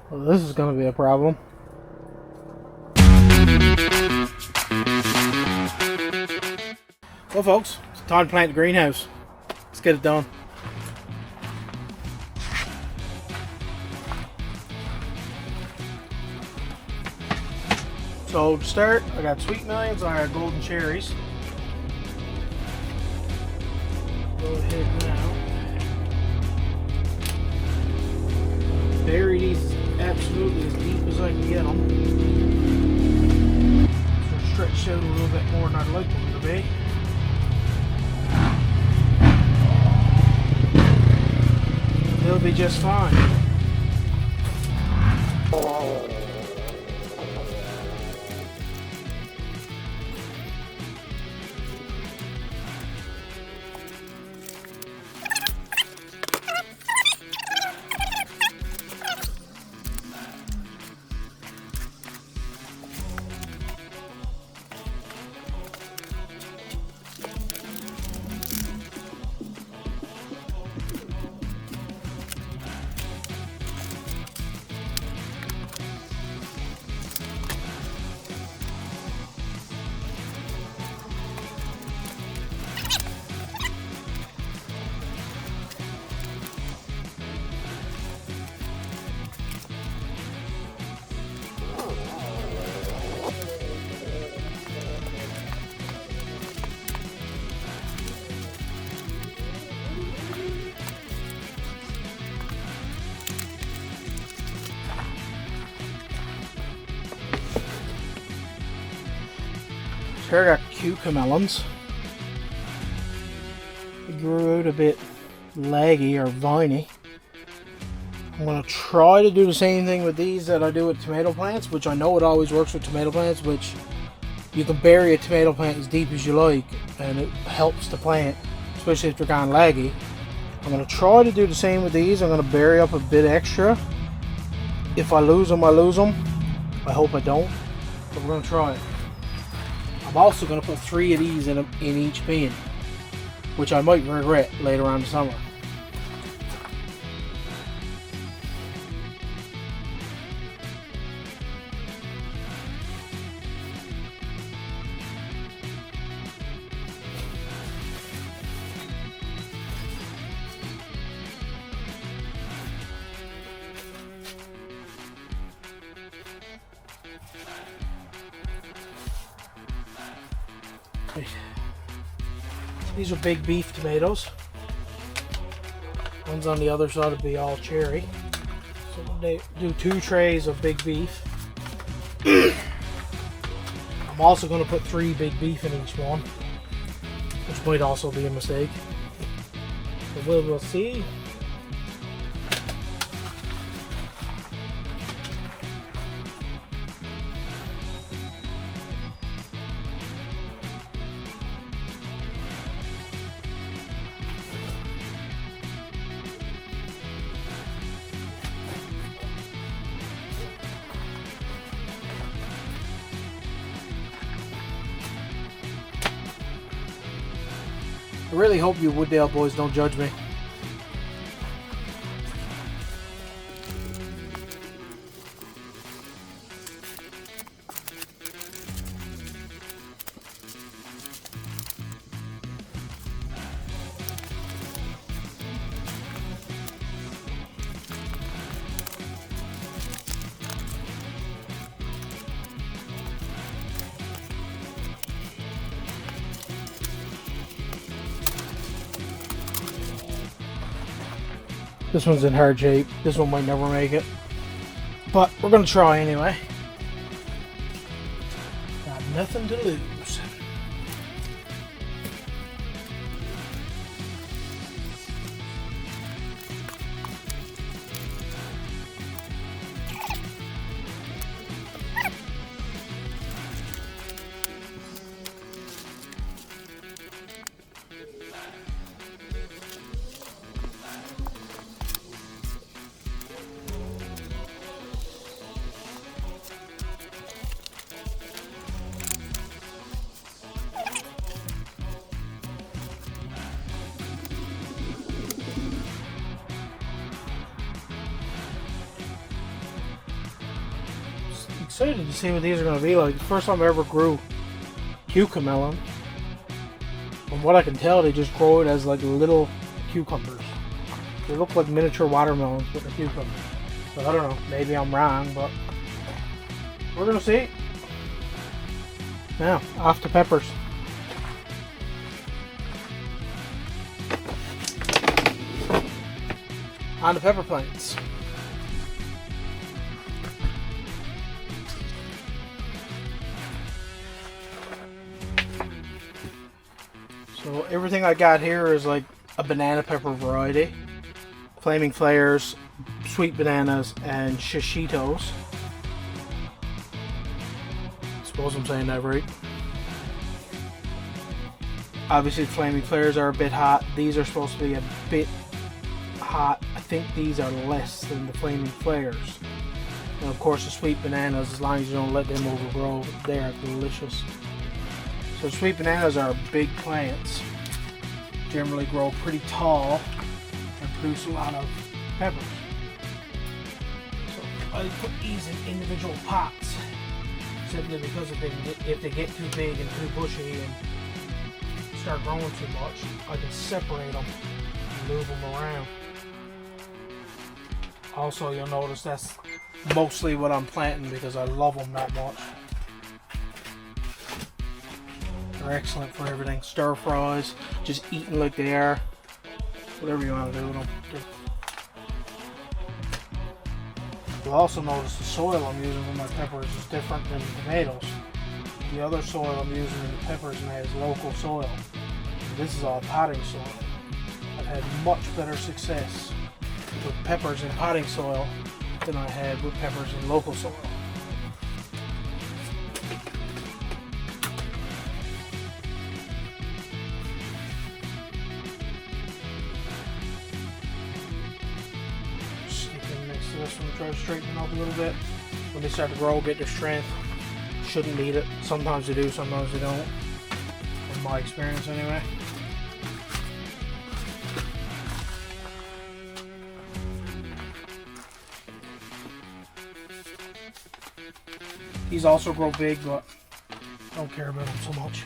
Well, this is going to be a problem. Well, folks, it's time to plant the greenhouse. Let's get it done. So to start, I got sweet millions and I got golden cherries. Go ahead now. Bury these absolutely as deep as I can get them. So stretch out a little bit more than I'd like them to be. They'll be just fine. Here I got cucamelons. They grew out a bit leggy or viney. I'm going to try to do the same thing with these that I do with tomato plants, which I know it always works with tomato plants, which you can bury a tomato plant as deep as you like and it helps the plant, especially if they're gone laggy. I'm going to try to do the same with these. I'm going to bury up a bit extra. If I lose them, I lose them. I hope I don't, but we're going to try it. I'm also going to put 3 of these in each bin, which I might regret later on in the summer. These are big beef tomatoes. One's on the other side will be all cherry. So they do 2 trays of big beef. I'm also going to put 3 big beef in each one, which might also be a mistake. But we'll see. I really hope you Wooddale boys don't judge me. This one's in hard shape. This one might never make it, but we're gonna try anyway. Got nothing to lose. excited to see what these are going to be like. The first time I ever grew cucamelon. From what I can tell, they just grow it as like little cucumbers. They look like miniature watermelons with a cucumber. So I don't know, maybe I'm wrong, but we're going to see. Now, off to peppers. On the pepper plants. So everything I got here is like a banana pepper variety. Flaming Flares, sweet bananas, and shishitos. Suppose I'm saying that right. Obviously Flaming Flares are a bit hot. These are supposed to be a bit hot. I think these are less than the Flaming Flares. And of course the sweet bananas, as long as you don't let them overgrow, they are delicious. So sweet bananas are big plants. Generally grow pretty tall and produce a lot of peppers. So I put these in individual pots simply because if they get too big and too bushy and start growing too much, I can separate them and move them around. Also, you'll notice that's mostly what I'm planting because I love them that much. They're excellent for everything. Stir fries, just eating like they are. Whatever you want to do with them. You'll also notice the soil I'm using with my peppers is different than tomatoes. The other soil I'm using in the peppers is local soil. This is all potting soil. I've had much better success with peppers in potting soil than I had with peppers in local soil. Stick them next to this one, try to straighten them up a little bit. When they start to grow, get their strength. Shouldn't need it. Sometimes they do, sometimes they don't. In my experience anyway. These also grow big, but I don't care about them so much.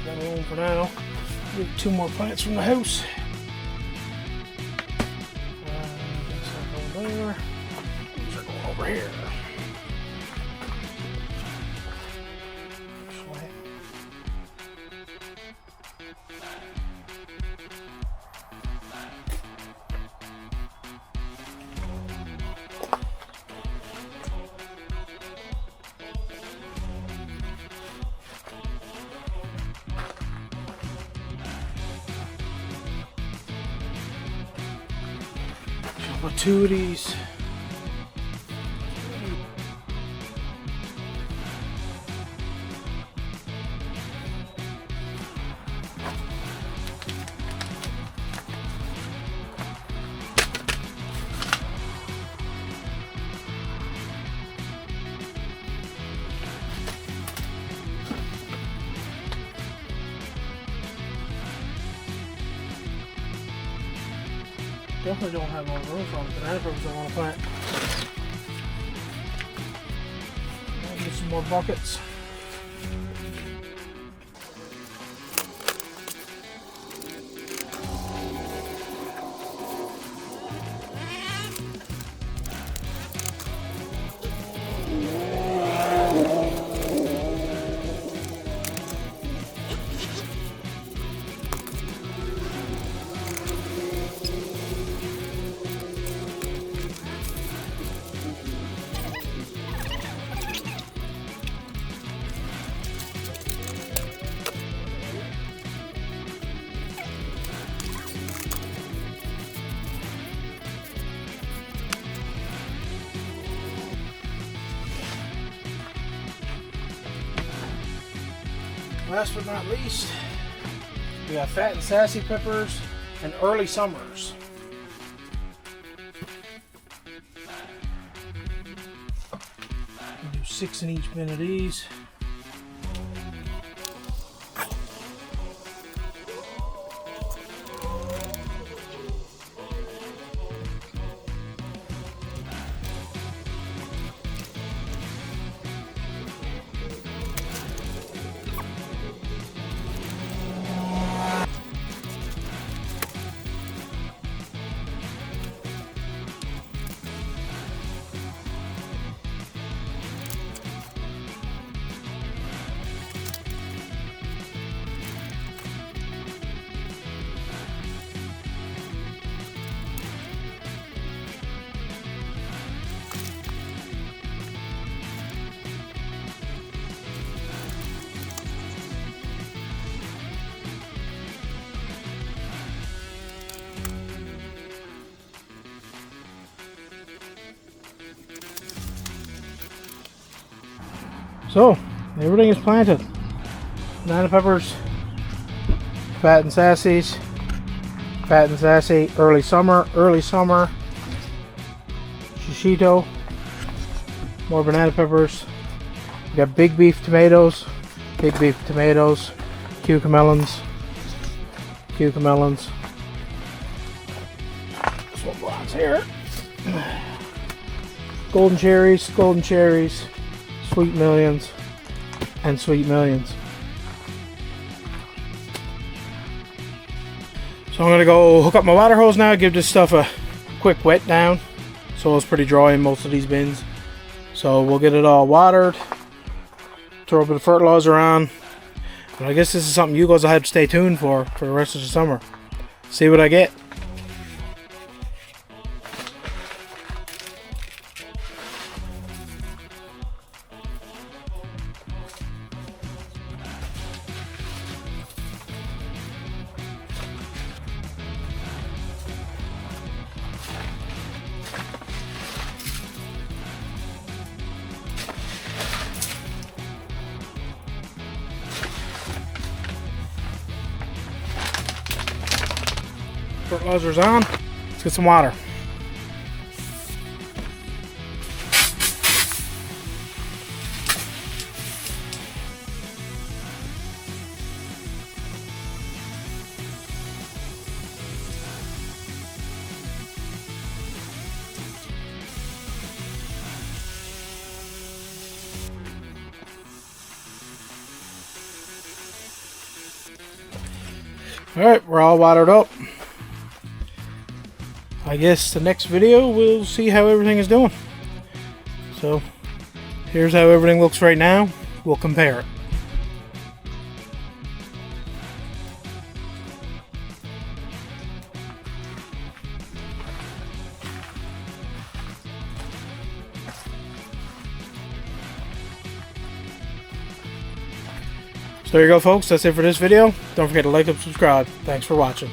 Got room for now. Get 2 more plants from the house. These are going there. These are going over here. Put 2 of these. Definitely don't have more room for them. Banana peppers I want to plant. I'll get some more buckets. Last but not least, we got fat and sassy peppers and early summers. Do 6 in each bin of these. So, everything is planted. Banana peppers, fat and sassies, fat and sassy, early summer, shishito, more banana peppers. We got big beef tomatoes, cucamelons. This one belongs here. Golden cherries, sweet millions, and sweet millions. So I'm gonna go hook up my water hose now, give this stuff a quick wet down. So it's pretty dry in most of these bins. So we'll get it all watered, throw a bit of fertilizer on. And I guess this is something you guys will have to stay tuned for the rest of the summer. See what I get. Fertilizer's on. Let's get some water. Alright, we're all watered up. I guess the next video we'll see how everything is doing. So here's how everything looks right now. We'll compare it. So there you go, folks. That's it for this video. Don't forget to like and subscribe. Thanks for watching.